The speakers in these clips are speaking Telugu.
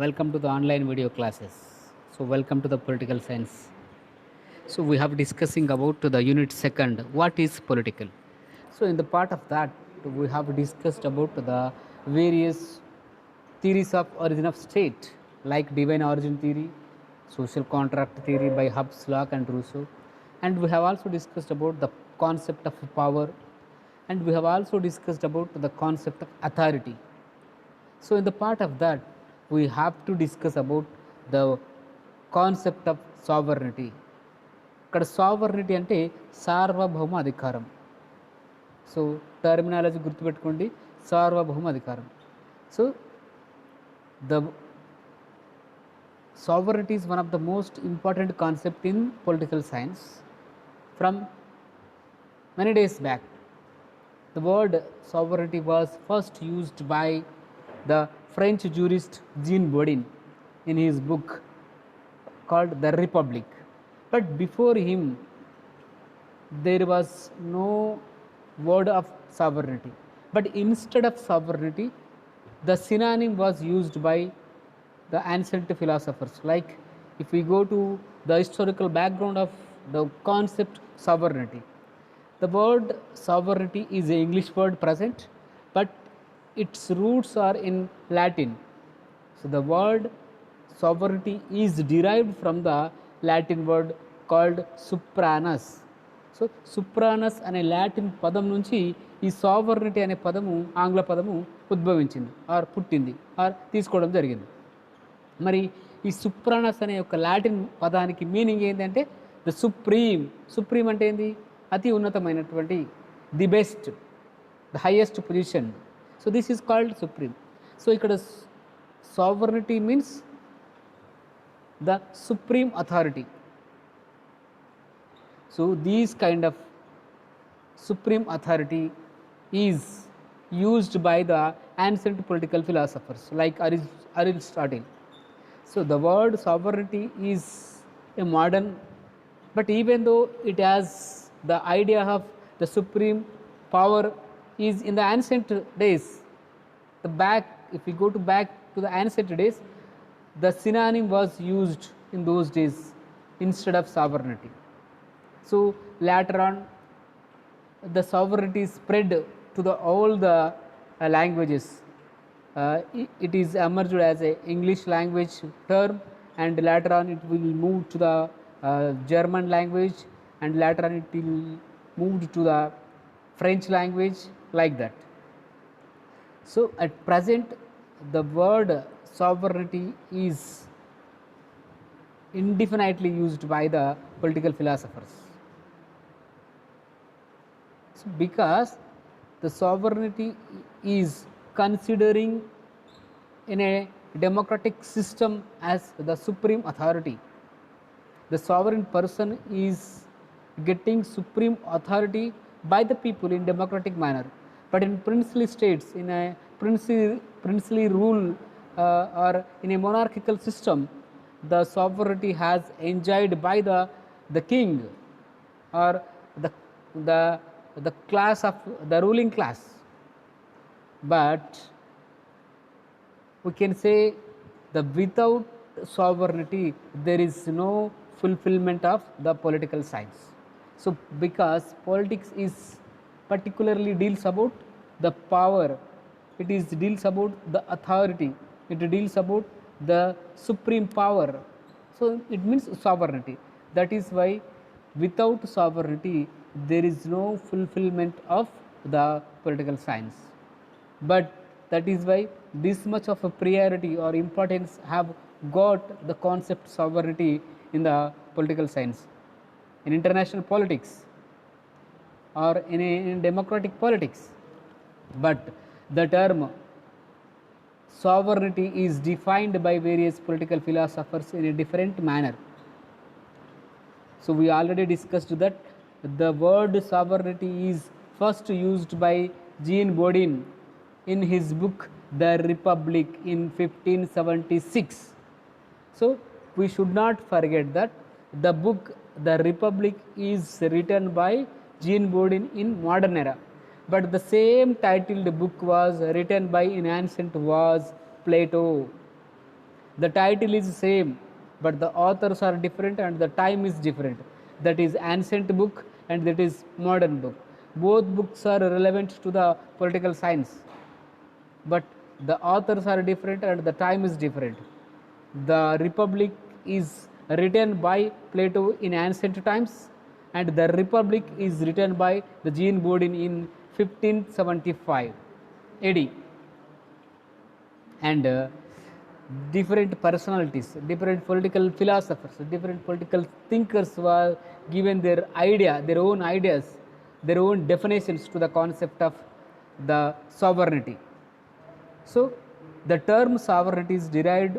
Welcome to the online video classes. So welcome to the political science. So we have discussing about to the unit second what is political. So in the part of that we have discussed about the various theories of origin of state like divine origin theory, social contract theory by Hobbes, Locke and Rousseau, and we have also discussed about the concept of power, and we have also discussed about the concept of authority. So in the part of that, we have to discuss about the concept of sovereignty. ఇక్కడ సావర్నిటీ అంటే సార్వభౌమ అధికారం. సో టర్మినాలజీ గుర్తుపెట్టుకోండి, సార్వభౌమ అధికారం. So the sovereignty is one of the most important concept in political science. From many days back, the word sovereignty was first used by the French jurist Jean Bodin in his book called The Republic. But before him, there was no word of sovereignty. But instead of sovereignty, the synonym was used by the ancient philosophers. Like if we go to the historical background of the concept sovereignty, the word sovereignty is an English word present, but its roots are in Latin. So the word sovereignty is derived from the Latin word called supranus. So supranus అనే లాటిన్ పదం నుంచి ఈ సావర్నిటీ అనే పదము, ఆంగ్ల పదము ఉద్భవించింది ఆర్ పుట్టింది ఆర్ తీసుకోవడం జరిగింది. మరి ఈ సుప్రానస్ అనే ఒక లాటిన్ పదానికి మీనింగ్ ఏంటంటే ద సుప్రీం. సుప్రీం అంటే ఏంది? అతి ఉన్నతమైనటువంటి, the best, the highest position. So this is called supreme. So ఇక్కడ sovereignty means the supreme authority. So these kind of supreme authority is used by the ancient political philosophers like Aristotle. So the word sovereignty is a modern, but even though it has the idea of the supreme power is in the ancient days, if we go back to the ancient days, the synonym was used in those days instead of sovereignty. So later on, the sovereignty spread to all the languages. It is emerged as a English language term, and later on it will move to the German language, and later on it will move to the French language, like that. So at present, the word sovereignty is indefinitely used by the political philosophers. So because the sovereignty is considering in a democratic system as the supreme authority, the sovereign person is getting supreme authority by the people in democratic manner. But in princely states, in a princely rule or in a monarchical system, the sovereignty has enjoyed by the king or the class of the ruling class. But we can say that without sovereignty there is no fulfillment of the political science. So because politics is particularly deals about the power, it is deals about the authority, it deals about the supreme power. So it means sovereignty. That is why without sovereignty there is no fulfillment of the political science. But that is why this much of a priority or importance have got the concept sovereignty in the political science, in international politics or in democratic politics. But the term sovereignty is defined by various political philosophers in a different manner. So we already discussed that the word sovereignty is first used by Jean Bodin in his book The Republic in 1576. So we should not forget that the book The Republic is written by Jean Bodin in modern era, but the same titled book was written by in ancient was Plato. The title is same, but the authors are different and the time is different. That is ancient book and that is modern book. Both books are relevant to the political science, but the authors are different and the time is different. The Republic is written by Plato in ancient times, and the Republic is written by the Jean Bodin in 1575 AD. And different personalities, different political philosophers, different political thinkers were given their idea, their own ideas, their own definitions to the concept of the sovereignty. So the term sovereignty is derived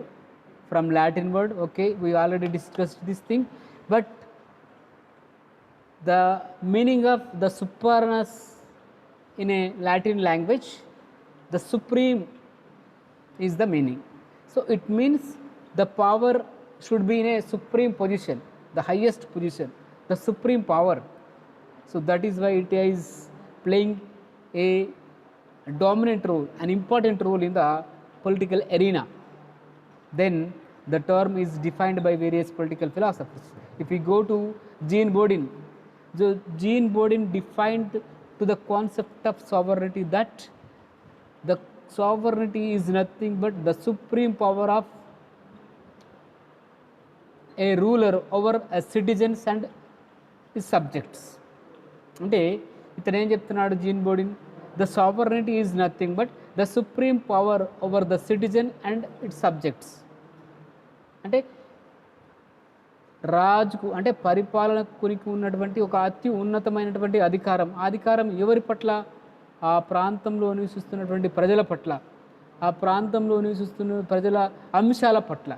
from Latin word. Okay, we already discussed this thing, but the meaning of the supernus in a Latin language, the supreme is the meaning. So it means the power should be in a supreme position, the highest position, the supreme power. So that is why it is playing a dominant role, an important role in the political arena. Then the term is defined by various political philosophers. If we go to Jean Bodin, Jean Bodin defined to the concept of sovereignty that the sovereignty is nothing but the supreme power of a ruler over a citizens and his subjects. అంటే ఇతను ఏం చెప్తున్నాడు Jean Bodin, the sovereignty is nothing but the supreme power over the citizen and its subjects. అంటే రాజుకు అంటే పరిపాలనకునికి ఉన్నటువంటి ఒక అతి ఉన్నతమైనటువంటి అధికారం. ఆ అధికారం ఎవరి పట్ల? ఆ ప్రాంతంలో నివసిస్తున్నటువంటి ప్రజల పట్ల, ఆ ప్రాంతంలో నివసిస్తున్న ప్రజల అంశాల పట్ల,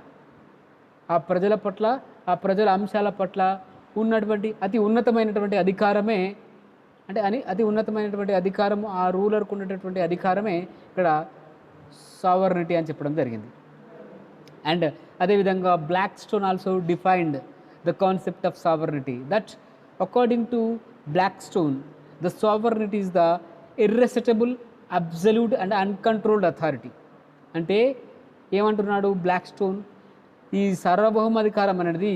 ఆ ప్రజల పట్ల, ఆ ప్రజల అంశాల పట్ల ఉన్నటువంటి అతి ఉన్నతమైనటువంటి అధికారమే, అంటే అతి ఉన్నతమైనటువంటి అధికారం, ఆ రూలర్కు ఉన్నటువంటి అధికారమే ఇక్కడ సావర్నిటీ అని చెప్పడం జరిగింది. అండ్ అదేవిధంగా Blackstone also defined the concept of sovereignty that according to Blackstone the sovereignty is the irresistible absolute and uncontrolled authority. అంటే ఏమంటున్నాడు బ్లాక్ స్టోన్, ఈ సార్వభౌమాధికారం అనేది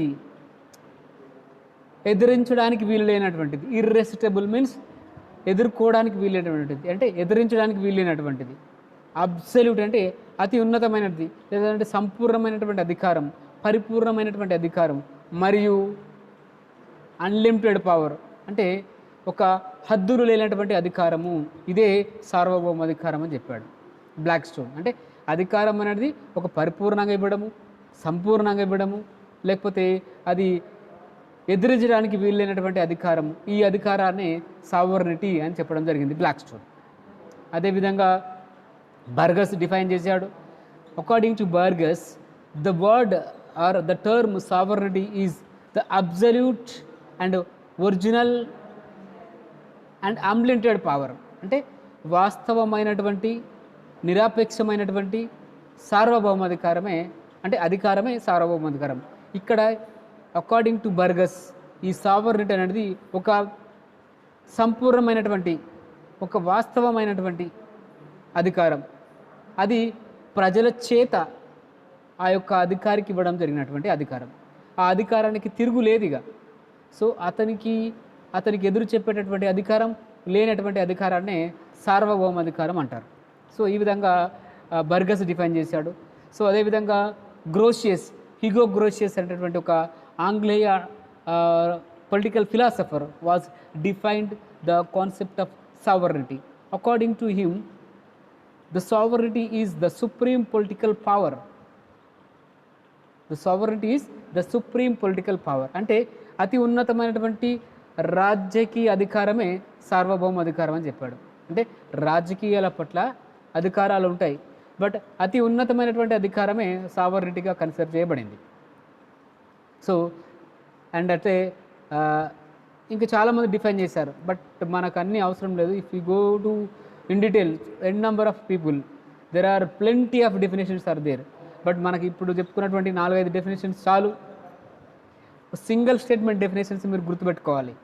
ఎదిరించడానికి వీలు లేనటువంటిది. ఇర్రెసిటబుల్ మీన్స్ ఎదుర్కోవడానికి వీలైనటువంటిది, అంటే ఎదిరించడానికి వీలైనటువంటిది. అబ్సల్యూట్ అంటే అతి ఉన్నతమైనది, లేదంటే సంపూర్ణమైనటువంటి అధికారం, పరిపూర్ణమైనటువంటి అధికారం, మరియు అన్లిమిటెడ్ పవర్ అంటే ఒక హద్దులు లేనటువంటి అధికారము. ఇదే సార్వభౌమ అధికారం అని చెప్పాడు బ్లాక్ స్టోన్. అంటే అధికారం అనేది ఒక పరిపూర్ణంగా ఇవ్వడము, సంపూర్ణంగా ఇవ్వడము, లేకపోతే అది ఎదిరించడానికి వీలైనటువంటి అధికారం. ఈ అధికారాన్ని సావర్నిటీ అని చెప్పడం జరిగింది బ్లాక్ స్టోన్. అదేవిధంగా బర్గస్ డిఫైన్ చేశాడు. According to Burgess the word or the term sovereignty is the absolute and original and unlimited power. అంటే వాస్తవమైనటువంటి నిరాపేక్షమైనటువంటి సార్వభౌమాధికారమే, అంటే అధికారమే సార్వభౌమాధికారం. ఇక్కడ అకార్డింగ్ టు బర్గస్ ఈ సావర్నిటీ అనేది ఒక సంపూర్ణమైనటువంటి, ఒక వాస్తవమైనటువంటి అధికారం. అది ప్రజల చేత ఆ యొక్క అధికారికి ఇవ్వడం జరిగినటువంటి అధికారం. ఆ అధికారానికి తిరుగు లేదు ఇక. సో అతనికి ఎదురు చెప్పేటటువంటి అధికారం లేనటువంటి అధికారాన్నే సార్వభౌమాధికారం అంటారు. సో ఈ విధంగా బర్గస్ డిఫైన్ చేశాడు. సో అదేవిధంగా గ్రోషియస్, హిగో గ్రోషియస్ అనేటటువంటి ఒక ఆంగ్లేయ political philosopher was defined the concept of sovereignty. According to him the sovereignty is the supreme political power. The sovereignty is the supreme political power అంటే అతి ఉన్నతమైనటువంటి రాజకీయ అధికారమే సార్వభౌమ అధికారం అని చెప్పాడు. అంటే రాజకీయాల పట్ల అధికారాలు ఉంటాయి, బట్ అతి ఉన్నతమైనటువంటి అధికారమే సావర్నిటీగా కన్సిడర్ చేయబడింది. సో అండ్ అంటే ఇంకా చాలామంది డిఫైన్ చేశారు, బట్ మనకు అన్నీ అవసరం లేదు. If you go to in detail n number of people there are plenty of definitions are there. But మనకి ఇప్పుడు చెప్పుకున్నటువంటి 4-5 డెఫినేషన్స్ చాలు. సింగిల్ స్టేట్మెంట్ డెఫినేషన్స్ మీరు గుర్తుపెట్టుకోవాలి.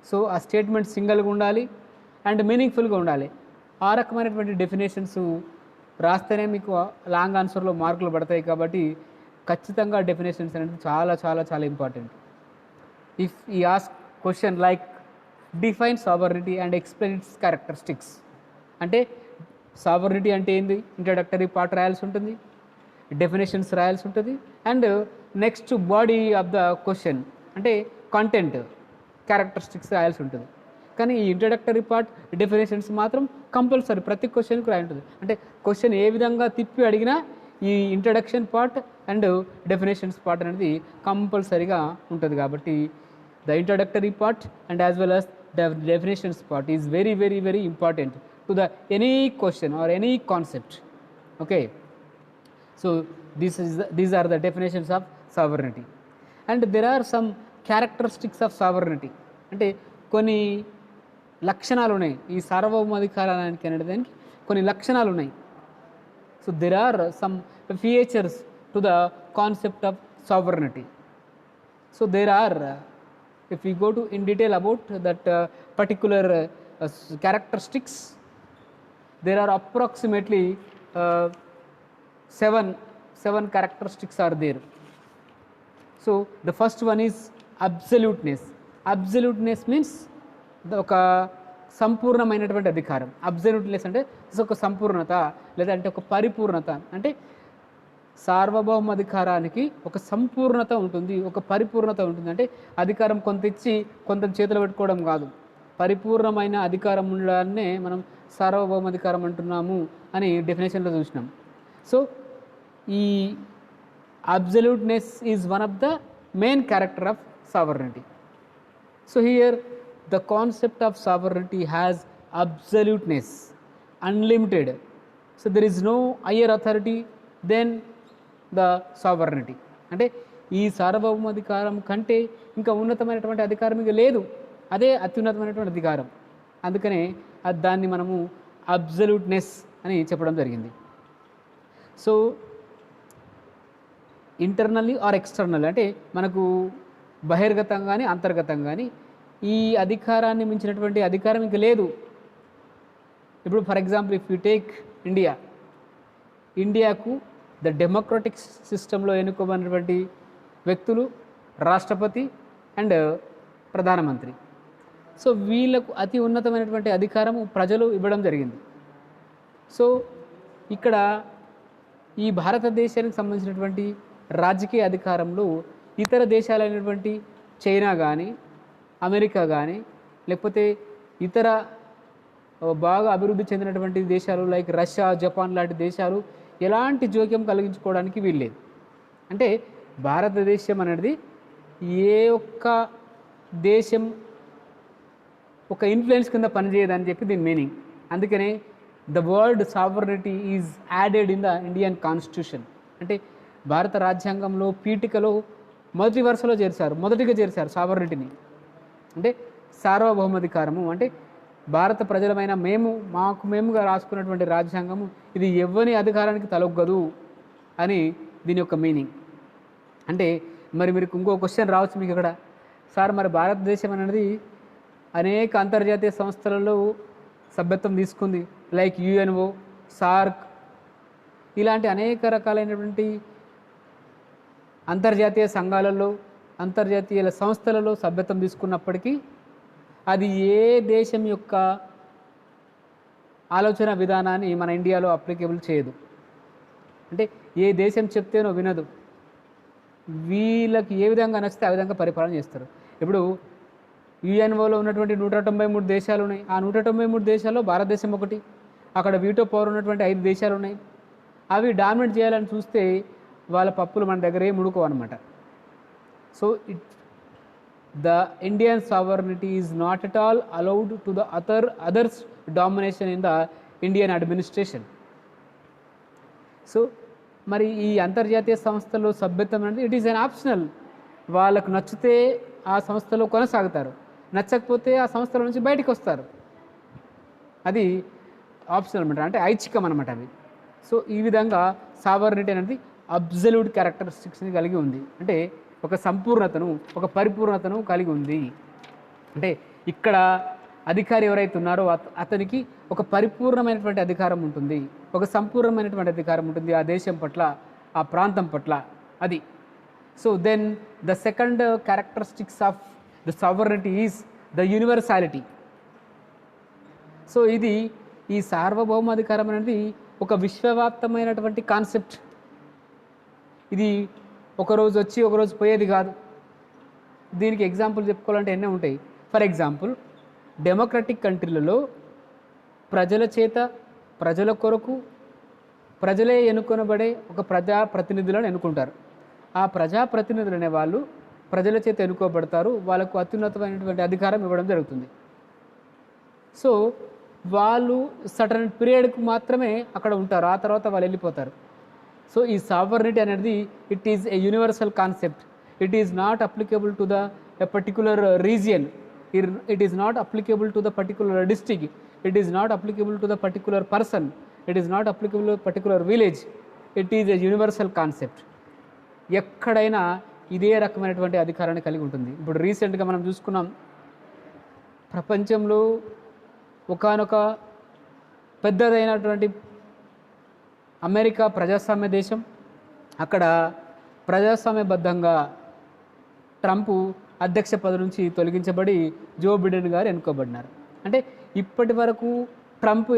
సో ఆ స్టేట్మెంట్ సింగిల్గా ఉండాలి అండ్ మీనింగ్ఫుల్గా ఉండాలి. ఆ రకమైనటువంటి డెఫినేషన్స్ రాస్తేనే మీకు లాంగ్ ఆన్సర్లో మార్కులు పడతాయి. కాబట్టి ఖచ్చితంగా డెఫినేషన్స్ అనేది చాలా చాలా చాలా ఇంపార్టెంట్. ఇఫ్ ఈ ask question like define sovereignty and explain it's characteristics, అంటే సావర్నిటీ అంటే ఏంది, ఇంట్రడక్టరీ పార్ట్ రాయాల్సి ఉంటుంది, డెఫినేషన్స్ రాయాల్సి ఉంటుంది, and next body of the question అంటే కంటెంట్ క్యారెక్టరిస్టిక్స్ రాయాల్సి ఉంటుంది. కానీ ఈ ఇంట్రడక్టరీ పార్ట్ డెఫినేషన్స్ మాత్రం కంపల్సరీ ప్రతి క్వశ్చన్కి రాయి ఉంటుంది. అంటే క్వశ్చన్ ఏ విధంగా తిప్పి అడిగినా ఈ introduction part and definitions part అనేది కంపల్సరీగా ఉంటుంది. కాబట్టి the introductory part and as well as the definitions part is very very very important to the any question or any concept. Okay, so these are the definitions of sovereignty. And there are some characteristics of sovereignty, అంటే కొన్ని లక్షణాలు ఉన్నాయి ఈ సార్వభౌమాధికారానికి అనేదానికి కొన్ని లక్షణాలు ఉన్నాయి. So there are some features to the concept of sovereignty. So there are if we go to in detail about that particular characteristics, there are approximately seven characteristics are there. So the first one is absoluteness. Absoluteness means ఒక సంపూర్ణమైనటువంటి అధికారం. అబ్సల్యూట్నెస్ అంటే ఒక సంపూర్ణత లేదంటే ఒక పరిపూర్ణత, అంటే సార్వభౌమాధికారానికి ఒక సంపూర్ణత ఉంటుంది, ఒక పరిపూర్ణత ఉంటుంది. అంటే అధికారం కొంత ఇచ్చి కొంత చేతులు పెట్టుకోవడం కాదు, పరిపూర్ణమైన అధికారం ఉండడాన్నే మనం సార్వభౌమాధికారం అంటున్నాము అని డెఫినేషన్లో చూసినాం. సో ఈ absoluteness is one of the main character of sovereignty. So here the concept of sovereignty has absoluteness, unlimited. So there is no higher authority than the sovereignty. అంటే ఈ సార్వభౌమాధికారం కంటే ఇంకా ఉన్నతమైనటువంటి అధికారం ఇంకా లేదు, అదే అత్యున్నతమైనటువంటి అధికారం. అందుకనే దాన్ని మనము అబ్సల్యూట్నెస్ అని చెప్పడం జరిగింది. సో ఇంటర్నల్లీ ఆర్ ఎక్స్టర్నల్, అంటే మనకు బహిర్గతంగా కానీ అంతర్గతంగా కానీ ఈ అధికారాన్ని మించినటువంటి అధికారం ఇంకా లేదు. ఇప్పుడు for example if you take ఇండియాకు ద డెమోక్రటిక్ సిస్టంలో ఎన్నుకోబడినటువంటి వ్యక్తులు రాష్ట్రపతి అండ్ ప్రధానమంత్రి. సో వీళ్ళకు అతి ఉన్నతమైనటువంటి అధికారము ప్రజలు ఇవ్వడం జరిగింది. సో ఇక్కడ ఈ భారతదేశానికి సంబంధించినటువంటి రాజకీయ అధికారంలో ఇతర దేశాలైనటువంటి చైనా కానీ అమెరికా కానీ లేకపోతే ఇతర బాగా అభివృద్ధి చెందినటువంటి దేశాలు లైక్ రష్యా జపాన్ లాంటి దేశాలు ఎలాంటి జోక్యం కలిగించుకోవడానికి వీల్లేదు. అంటే భారతదేశం అనేది ఏ ఒక్క దేశం ఒక ఇన్ఫ్లుయెన్స్ కింద పనిచేయదని చెప్పి దీని మీనింగ్. అందుకనే the word sovereignty is added in the Indian constitution. అంటే భారత రాజ్యాంగంలో పీఠికలో మొదటిగా చేర్చారు సావర్నిటీని. అంటే సార్వభౌమాధికారము అంటే భారత ప్రజలమైన మేముగా రాసుకున్నటువంటి రాజ్యాంగము ఇది ఎవ్వని అధికారానికి తలొగ్గదు అని దీని యొక్క మీనింగ్. అంటే మరి మీరు ఇంకో క్వశ్చన్ రావచ్చు మీకు ఇక్కడ, సార్ మరి భారతదేశం అనేది అనేక అంతర్జాతీయ సంస్థలలో సభ్యత్వం తీసుకుంది లైక్ యుఎన్ఓ, సార్క్ ఇలాంటి అనేక రకాలైనటువంటి అంతర్జాతీయ సంఘాలలో అంతర్జాతీయ సంస్థలలో సభ్యత్వం తీసుకున్నప్పటికీ అది ఏ దేశం యొక్క ఆలోచన విధానాన్ని మన ఇండియాలో అప్లికేబుల్ చేయదు. అంటే ఏ దేశం చెప్తేనో వినదు, వీళ్ళకి ఏ విధంగా నచ్చితే ఆ విధంగా పరిపాలన చేస్తారు. ఇప్పుడు యుఎన్ఓలో ఉన్నటువంటి 193 దేశాలు ఉన్నాయి. ఆ 193 దేశాల్లో భారతదేశం ఒకటి. అక్కడ వీటో పవర్ ఉన్నటువంటి 5 దేశాలు ఉన్నాయి. అవి డామినేట్ చేయాలని చూస్తే వాళ్ళ పప్పులు మన దగ్గరే ముడుకోవన్నమాట. So the Indian sovereignty is not at all allowed to the others domination in the Indian administration. So మరి ఈ అంతర్జాతీయ సంస్థల్లో సభ్యత్వం అనేది ఇట్ ఈస్ అన్ ఆప్షనల్. వాళ్ళకు నచ్చితే ఆ సంస్థలో కొనసాగుతారు, నచ్చకపోతే ఆ సంస్థల నుంచి బయటకు వస్తారు. అది ఆప్షనల్ అనమాట, అంటే ఐచ్ఛికం అనమాట అవి. సో ఈ విధంగా సావర్నిటీ అనేది అబ్సల్యూట్ క్యారెక్టరిస్టిక్స్ని కలిగి ఉంది. అంటే ఒక సంపూర్ణతను ఒక పరిపూర్ణతను కలిగి ఉంది. అంటే ఇక్కడ అధికారి ఎవరైతే ఉన్నారో అతనికి ఒక పరిపూర్ణమైనటువంటి అధికారం ఉంటుంది, ఒక సంపూర్ణమైనటువంటి అధికారం ఉంటుంది ఆ దేశం పట్ల, ఆ ప్రాంతం పట్ల. అది. So then the second characteristics of the sovereignty is the universality. So ఇది ఈ సార్వభౌమాధికారం అనేది ఒక విశ్వవ్యాప్తమైనటువంటి కాన్సెప్ట్. ఇది ఒకరోజు వచ్చి ఒకరోజు పోయేది కాదు. దీనికి ఎగ్జాంపుల్ చెప్పుకోవాలంటే ఎన్నో ఉంటాయి. ఫర్ ఎగ్జాంపుల్, డెమోక్రటిక్ కంట్రీలలో ప్రజల చేత, ప్రజల కొరకు, ప్రజలే ఎన్నుకొనబడే ఒక ప్రజాప్రతినిధులను ఎన్నుకుంటారు. ఆ ప్రజాప్రతినిధులు అనే వాళ్ళు ప్రజల చేత ఎన్నుకోబడతారు. వాళ్ళకు అత్యున్నతమైనటువంటి అధికారం ఇవ్వడం జరుగుతుంది. సో వాళ్ళు సటన్ పీరియడ్కు మాత్రమే అక్కడ ఉంటారు, ఆ తర్వాత వాళ్ళు వెళ్ళిపోతారు. సో ఈ సావర్నిటీ అనేది it is a universal concept. It is not applicable to the a particular region, it is not applicable to the particular district, it is not applicable to the particular person, it is not applicable to particular village. It is a universal concept. ఎక్కడైనా ఇదే రకమైనటువంటి అధికారాన్ని కలిగి ఉంటుంది. ఇప్పుడు రీసెంట్గా మనం చూసుకున్నాం, ప్రపంచంలో ఒకానొక పెద్దదైనటువంటి అమెరికా ప్రజాస్వామ్య దేశం. అక్కడ ప్రజాస్వామ్యబద్ధంగా ట్రంప్ అధ్యక్ష పదవి నుంచి తొలగించబడి జో బిడెన్ గారు ఎన్నుకోబడినారు. అంటే ఇప్పటి వరకు ట్రంప్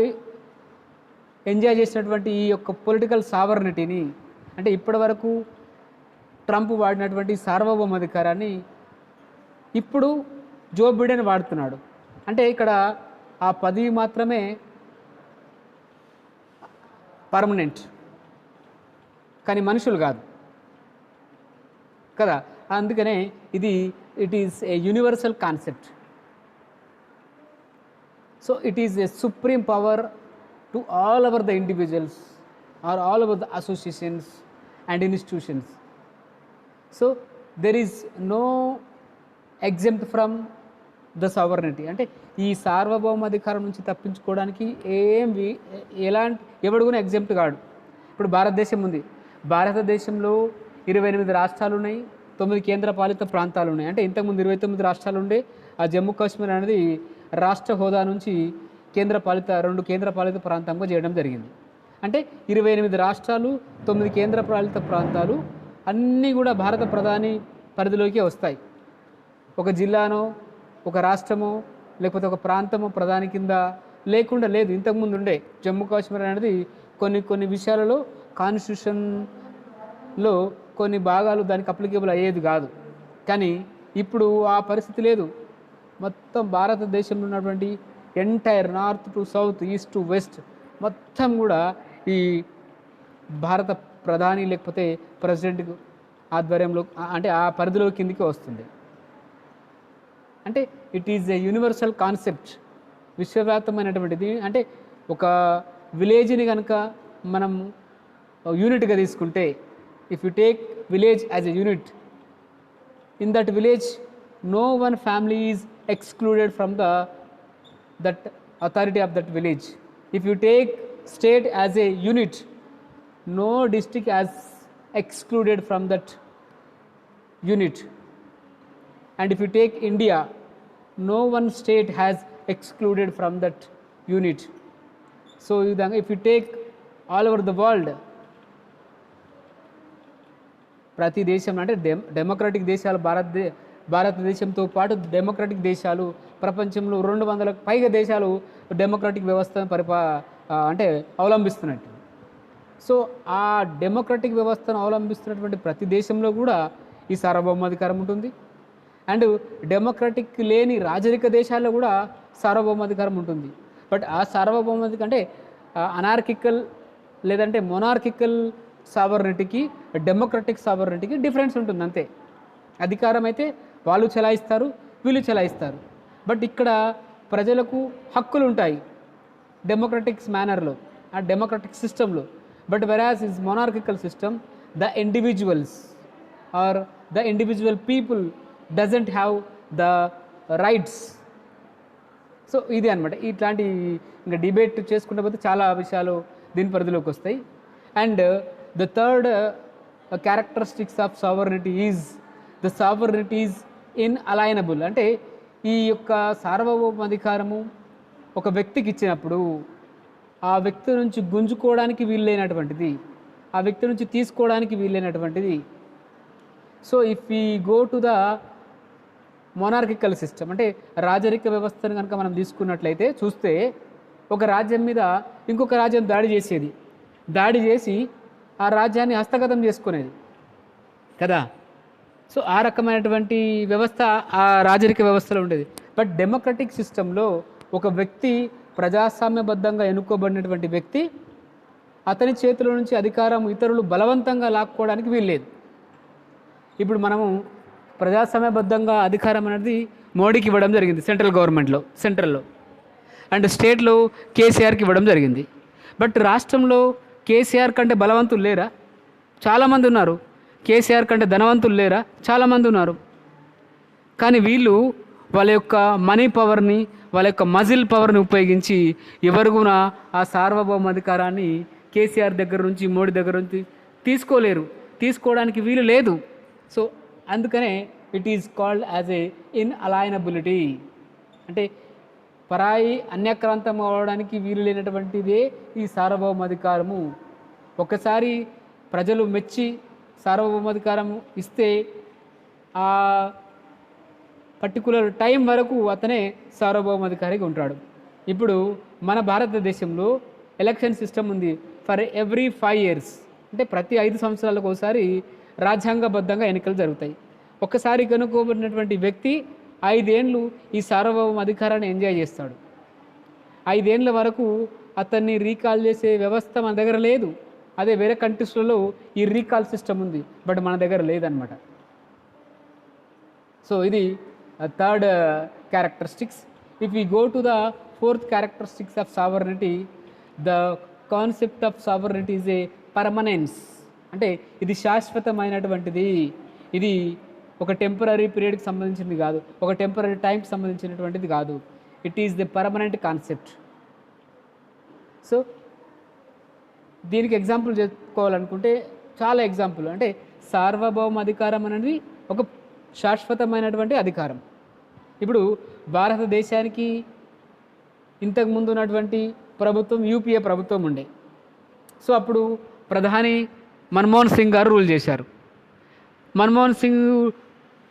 ఎంజాయ్ చేసినటువంటి ఈ యొక్క పొలిటికల్ సావర్నిటీని, అంటే ఇప్పటి వరకు ట్రంప్ వాడినటువంటి సార్వభౌమాధికారాన్ని ఇప్పుడు జో బిడెన్ వాడుతున్నాడు. అంటే ఇక్కడ ఆ పదవి మాత్రమే పర్మనెంట్, కానీ మనుషులు కాదు కదా. అందుకనే it is a universal concept. So it is a supreme power to all over the individuals or all over the associations and institutions. So there is no exempt from the sovereignty. అంటే ఈ సార్వభౌమాధికారం నుంచి తప్పించుకోవడానికి ఎవడు కూడా ఎగ్జెంప్ట్ కాడు. ఇప్పుడు భారతదేశం ఉంది. భారతదేశంలో 28 రాష్ట్రాలు ఉన్నాయి, 9 కేంద్రపాలిత ప్రాంతాలు ఉన్నాయి. అంటే ఇంతకుముందు 29 రాష్ట్రాలు ఉండే. ఆ జమ్మూ కాశ్మీర్ అనేది రాష్ట్ర హోదా నుంచి 2 కేంద్రపాలిత ప్రాంతంగా చేయడం జరిగింది. అంటే 28 రాష్ట్రాలు, 9 కేంద్రపాలిత ప్రాంతాలు అన్నీ కూడా భారత ప్రధాని పరిధిలోకి వస్తాయి. ఒక జిల్లానో, ఒక రాష్ట్రమో, లేకపోతే ఒక ప్రాంతమో ప్రధాని కింద లేకుండా లేదు. ఇంతకుముందు ఉండే జమ్మూ కాశ్మీర్ అనేది కొన్ని విషయాలలో కాన్స్టిట్యూషన్లో కొన్ని భాగాలు దానికి అప్లికేబుల్ అయ్యేది కాదు. కానీ ఇప్పుడు ఆ పరిస్థితి లేదు. మొత్తం భారతదేశంలో ఉన్నటువంటి entire north to south, east to west మొత్తం కూడా ఈ భారత ప్రధాని లేకపోతే ప్రెసిడెంట్ ఆధ్వర్యంలో, అంటే ఆ పరిధిలో కిందికి వస్తుంది. అంటే it is a universal concept, విశ్వవ్యాప్తమైనటువంటిది. అంటే ఒక విలేజ్ని కనుక మనం యూనిట్గా తీసుకుంటే, if you take village as a unit, in that village no one family is excluded from that authority of that village. If you take state as a unit, no district as excluded from that unit. And if you take India, no one state has excluded from that unit. So if you take all over the world, ప్రతి దేశం అంటే డెమోక్రటిక్ దేశాలు, భారతదేశంతో పాటు డెమోక్రటిక్ దేశాలు ప్రపంచంలో 200లకు పైగా దేశాలు డెమోక్రటిక్ వ్యవస్థను అంటే అవలంబిస్తున్నట్టు. సో ఆ డెమోక్రటిక్ వ్యవస్థను అవలంబిస్తున్నటువంటి ప్రతి దేశంలో కూడా ఈ సార్వభౌమాధికారం ఉంటుంది. అండ్ డెమోక్రటిక్ లేని రాజరిక దేశాల్లో కూడా సార్వభౌమాధికారం ఉంటుంది. బట్ ఆ సార్వభౌమాధికారం అంటే అనార్కికల్ లేదంటే మొనార్కికల్ సావర్నిటీకి, డెమోక్రటిక్ సావర్నిటీకి డిఫరెన్స్ ఉంటుంది అంతే. అధికారం అయితే వాళ్ళు చెలాయిస్తారు, వీళ్ళు చెలాయిస్తారు. బట్ ఇక్కడ ప్రజలకు హక్కులు ఉంటాయి డెమోక్రటిక్స్ మేనర్లో, ఆ డెమోక్రటిక్ సిస్టంలో. But whereas is monarchical system, the individuals or the individual people doesn't have the rights. So ఇది అనమాట. ఇట్లాంటి ఇంకా డిబేట్ చేసుకుంటే పోతే చాలా విషయాలు దీని పరిధిలోకి వస్తాయి. And the third characteristics of sovereignty is the sovereignty is inalienable. అంటే ఈ యొక్క సార్వభౌమాధికారము ఒక వ్యక్తికి ఇచ్చినప్పుడు ఆ వ్యక్తి నుంచి గుంజుకోవడానికి వీల్లేనటువంటిది, ఆ వ్యక్తి నుంచి తీసుకోవడానికి వీల్లేనటువంటిది so if we go to the monarchical system, అంటే రాజరిక వ్యవస్థను కనుక మనం తీసుకున్నట్లయితే చూస్తే ఒక రాజ్యం మీద ఇంకొక రాజ్యం దాడి చేసి ఆ రాజ్యాన్ని హస్తగతం చేసుకునేది కదా. సో ఆ రకమైనటువంటి వ్యవస్థ ఆ రాజరిక వ్యవస్థలో ఉండేది. బట్ డెమోక్రటిక్ సిస్టంలో ఒక వ్యక్తి ప్రజాస్వామ్యబద్ధంగా ఎన్నుకోబడినటువంటి వ్యక్తి, అతని చేతిలో నుంచి అధికారం ఇతరులు బలవంతంగా లాక్కోవడానికి వీల్లేదు. ఇప్పుడు మనము ప్రజాస్వామ్యబద్ధంగా అధికారం అనేది మోడీకి ఇవ్వడం జరిగింది సెంట్రల్ గవర్నమెంట్లో, సెంట్రల్లో, అండ్ స్టేట్లో కేసీఆర్కి ఇవ్వడం జరిగింది. బట్ రాష్ట్రంలో కేసీఆర్ కంటే బలవంతులు లేరా? చాలామంది ఉన్నారు. కేసీఆర్ కంటే ధనవంతులు లేరా? చాలామంది ఉన్నారు. కానీ వీళ్ళు వాళ్ళ యొక్క మనీ పవర్ని, వాళ్ళ యొక్క మజిల్ పవర్ని ఉపయోగించి ఎవరు కూడా ఆ సార్వభౌమాధికారాన్ని కేసీఆర్ దగ్గర నుంచి, మోడీ దగ్గర నుంచి తీసుకోవడానికి వీలు లేదు. సో అందుకనే it is called as a inalienability, అంటే పరాయి అన్యక్రాంతం అవడానికి వీలు లేనటువంటిదే ఈ సార్వభౌమాధికారము. ఒకసారి ప్రజలు మెచ్చి సార్వభౌమాధికారం ఇస్తే ఆ పర్టికులర్ టైం వరకు అతనే సార్వభౌమాధికారిగా ఉంటాడు. ఇప్పుడు మన భారతదేశంలో ఎలక్షన్ సిస్టమ్ ఉంది. ఫర్ ఎవ్రీ 5 years, అంటే ప్రతి 5 సంవత్సరాలకు ఒకసారి రాజ్యాంగబద్ధంగా ఎన్నికలు జరుగుతాయి. ఒక్కసారి కనుక్కోబడినటువంటి వ్యక్తి 5 ఏళ్ళు ఈ సార్వభౌమ అధికారాన్ని ఎంజాయ్ చేస్తాడు. 5 ఏళ్ళ వరకు అతన్ని రీకాల్ చేసే వ్యవస్థ మన దగ్గర లేదు. అదే వేరే కంట్రీస్లలో ఈ రీకాల్ సిస్టమ్ ఉంది, బట్ మన దగ్గర లేదనమాట. సో ఇది third characteristics. If you go to the fourth characteristics of sovereignty, the concept of sovereignty is A permanence, అంటే ఇది శాశ్వతమైనటువంటిది. ఇది ఒక టెంపరీ పీరియడ్కి సంబంధించింది కాదు, ఒక టెంపరీ టైంకి సంబంధించినటువంటిది కాదు. It is the permanent concept. So దీనికి ఎగ్జాంపుల్ చెప్పుకోవాలనుకుంటే చాలా ఎగ్జాంపుల్, అంటే సార్వభౌమ అధికారం అనేది ఒక శాశ్వతమైనటువంటి అధికారం. ఇప్పుడు భారతదేశానికి ఇంతకుముందు ఉన్నటువంటి ప్రభుత్వం యూపీఏ ప్రభుత్వం ఉండే. సో అప్పుడు ప్రధాని మన్మోహన్ సింగ్ గారు రూల్ చేశారు. మన్మోహన్ సింగ్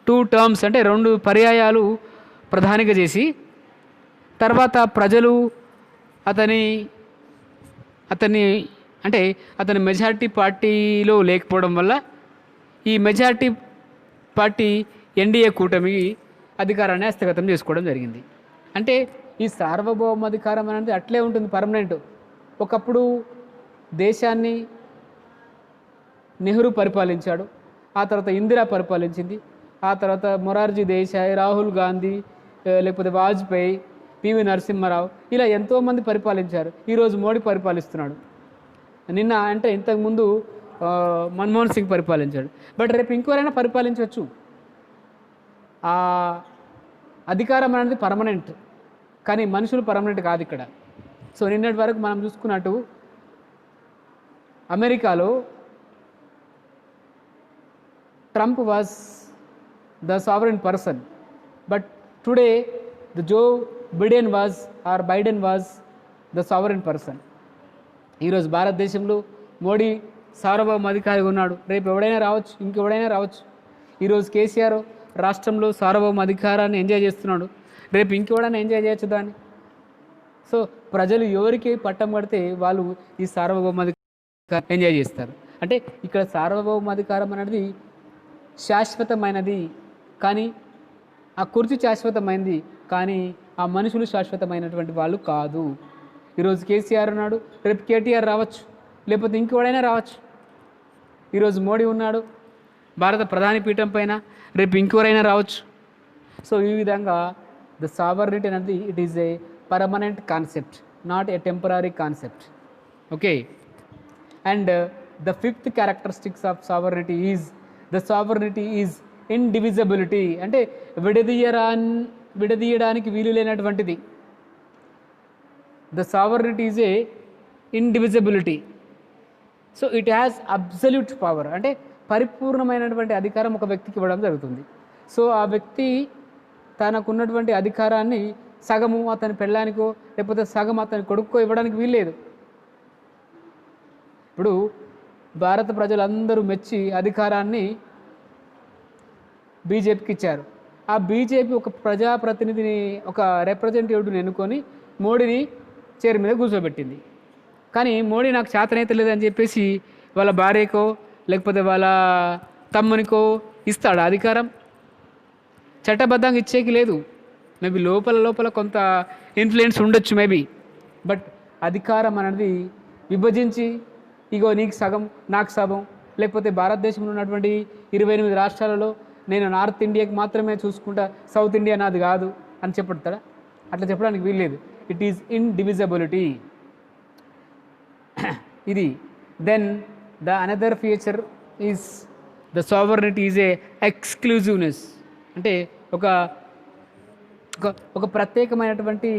2 terms, అంటే 2 పర్యాయాలు ప్రధానిగా చేసి, తర్వాత ప్రజలు అతని అంటే అతని మెజారిటీ పార్టీలో లేకపోవడం వల్ల ఈ మెజారిటీ పార్టీ ఎన్డీఏ కూటమికి అధికారాన్ని హస్తగతం చేసుకోవడం జరిగింది. అంటే ఈ సార్వభౌమాధికారం అనేది అట్లే ఉంటుంది, పర్మనెంట్. ఒకప్పుడు దేశాన్ని నెహ్రూ పరిపాలించాడు, ఆ తర్వాత ఇందిరా పరిపాలించింది, ఆ తర్వాత మొరార్జీ దేశాయ్, రాహుల్ గాంధీ, లేకపోతే వాజ్పేయి, పివి నరసింహారావు, ఇలా ఎంతోమంది పరిపాలించారు. ఈరోజు మోడీ పరిపాలిస్తున్నాడు. నిన్న అంటే ఇంతకుముందు మన్మోహన్ సింగ్ పరిపాలించాడు. బట్ రేపు ఇంకెవరైనా పరిపాలించవచ్చు. ఆ అధికారం అనేది పర్మనెంట్, కానీ మనుషులు పర్మనెంట్ కాదు ఇక్కడ. సో నిన్నటి వరకు మనం చూసుకున్నట్టు అమెరికాలో Trump was the sovereign person, but today the Joe Biden was the sovereign person. ఈరోజు భారతదేశంలో మోడీ సార్వభౌమాధికారిగా ఉన్నాడు. రేపు ఎవడైనా రావచ్చు, ఇంకెవడైనా రావచ్చు. ఈరోజు కేసీఆర్ రాష్ట్రంలో సార్వభౌమ అధికారాన్ని ఎంజాయ్ చేస్తున్నాడు, రేపు ఇంకెవడైనా ఎంజాయ్ చేయొచ్చు దాన్ని. సో ప్రజలు ఎవరికి పట్టం కడితే వాళ్ళు ఈ సార్వభౌమాధికారం ఎంజాయ్ చేస్తారు. అంటే ఇక్కడ సార్వభౌమాధికారం అనేది శాశ్వతమైనది, కానీ ఆ కుర్చీ శాశ్వతమైనది, కానీ ఆ మనుషులు శాశ్వతమైనటువంటి వాళ్ళు కాదు. ఈరోజు కేసీఆర్ ఉన్నాడు, రేపు కేటీఆర్ రావచ్చు, లేకపోతే ఇంకెవడైనా రావచ్చు. ఈరోజు మోడీ ఉన్నాడు భారత ప్రధాని పీఠం పైన, రేపు ఇంకెవరైనా రావచ్చు. సో ఈ విధంగా ద సావర్నిటీ అనేది it is a permanent concept, not a temporary concept. Okay, and the fifth characteristics of sovereignty is indivisibility, అంటే విడదీయడానికి వీలు లేనటువంటిది. The sovereignty is a indivisibility. So it has absolute power, అంటే పరిపూర్ణమైనటువంటి అధికారం ఒక వ్యక్తికి ఇవ్వడం జరుగుతుంది. సో ఆ వ్యక్తి తనకున్నటువంటి అధికారాన్ని సగము అతని పెళ్ళానికో లేకపోతే సగం అతని కొడుక్కో ఇవ్వడానికి వీల్లేదు. ఇప్పుడు భారత ప్రజలందరూ మెచ్చి అధికారాన్ని బీజేపీకి ఇచ్చారు. ఆ బీజేపీ ఒక ప్రజాప్రతినిధిని, ఒక రిప్రజెంటేటివ్ని ఎన్నుకొని మోడీని చైర్ మీద కూర్చోబెట్టింది. కానీ మోడీ నాకు చేతనైతే లేదని చెప్పేసి వాళ్ళ భార్యకో లేకపోతే వాళ్ళ తమ్మునికో ఇస్తాడు అధికారం? చట్టబద్ధంగా ఇచ్చేకి లేదు. మేబీ లోపల కొంత ఇన్ఫ్లుయెన్స్ ఉండొచ్చు మేబీ. బట్ అధికారం అనేది విభజించి, ఇగో నీకు సగం నాకు సగం, లేకపోతే భారతదేశంలో ఉన్నటువంటి 28 రాష్ట్రాలలో నేను నార్త్ ఇండియాకి మాత్రమే చూసుకుంటా, సౌత్ ఇండియా నాది కాదు అని చెప్పడతాడా? అట్లా చెప్పడానికి వీల్లేదు. It is indivisibility. ఇది. Then the another feature is the sovereignty is a exclusiveness. అంటే ఒక ఒక ప్రత్యేకమైనటువంటి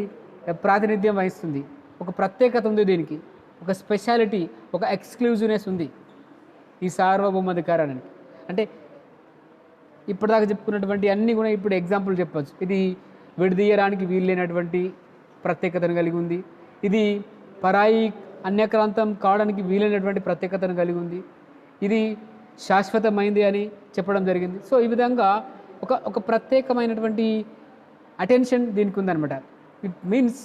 ప్రాతినిధ్యం వహిస్తుంది. ఒక ప్రత్యేకత ఉంది దీనికి, ఒక స్పెషాలిటీ, ఒక ఎక్స్క్లూజివ్నెస్ ఉంది ఈ సార్వభౌమాధికారానికి. అంటే ఇప్పటిదాకా చెప్పుకున్నటువంటి అన్నీ కూడా ఇప్పుడు ఎగ్జాంపుల్ చెప్పచ్చు. ఇది విడదీయడానికి వీలైనటువంటి ప్రత్యేకతను కలిగి ఉంది. ఇది పరాయి అన్యక్రాంతం కావడానికి వీలైనటువంటి ప్రత్యేకతను కలిగి ఉంది. ఇది శాశ్వతమైంది అని చెప్పడం జరిగింది. సో ఈ విధంగా ఒక ప్రత్యేకమైనటువంటి అటెన్షన్ దీనికి ఉందన్నమాట. It means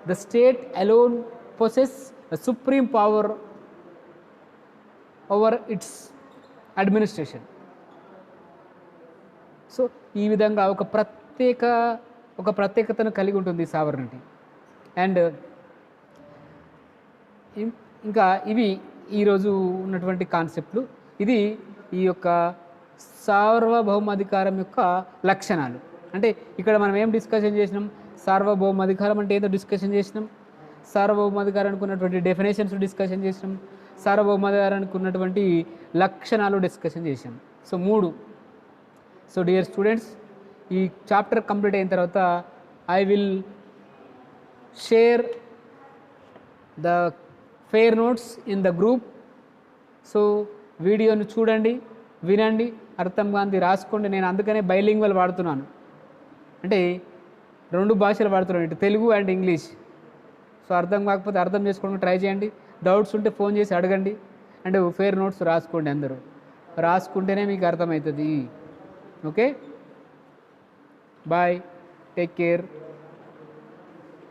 the state alone possess the supreme power over it's administration. So ఈ విధంగా ఒక ప్రత్యేకతను కలిగి ఉంటుంది సావర్నిటీ. అండ్ ఇంకా ఇవి ఈరోజు ఉన్నటువంటి కాన్సెప్ట్లు. ఇది ఈ యొక్క సార్వభౌమాధికారం యొక్క లక్షణాలు. అంటే ఇక్కడ మనం ఏం డిస్కషన్ చేసినాం? సార్వభౌమాధికారం అంటే ఏదో డిస్కషన్ చేసినాం, సార్వభౌమాధికారానికి ఉన్నటువంటి డెఫినేషన్స్ డిస్కషన్ చేసినాం, సార్వభౌమాధికారానికి ఉన్నటువంటి లక్షణాలు డిస్కషన్ చేసాం. సో 3. సో డియర్ స్టూడెంట్స్, ఈ చాప్టర్ కంప్లీట్ అయిన తర్వాత I will share the fair notes in the group. So వీడియోను చూడండి, వినండి, అర్థం కాంతి రాసుకోండి. నేను అందుకనే బైలింగ్వల్ వాడుతున్నాను, అంటే 2 భాషలు వాడుతున్నాను, ఇటు తెలుగు అండ్ ఇంగ్లీష్. సో అర్థం కాకపోతే అర్థం చేసుకోవడానికి ట్రై చేయండి. డౌట్స్ ఉంటే ఫోన్ చేసి అడగండి. అండ్ ఫెయిర్ నోట్స్ రాసుకోండి. అందరూ రాసుకుంటేనే మీకు అర్థమవుతుంది. Okay, bye, take care.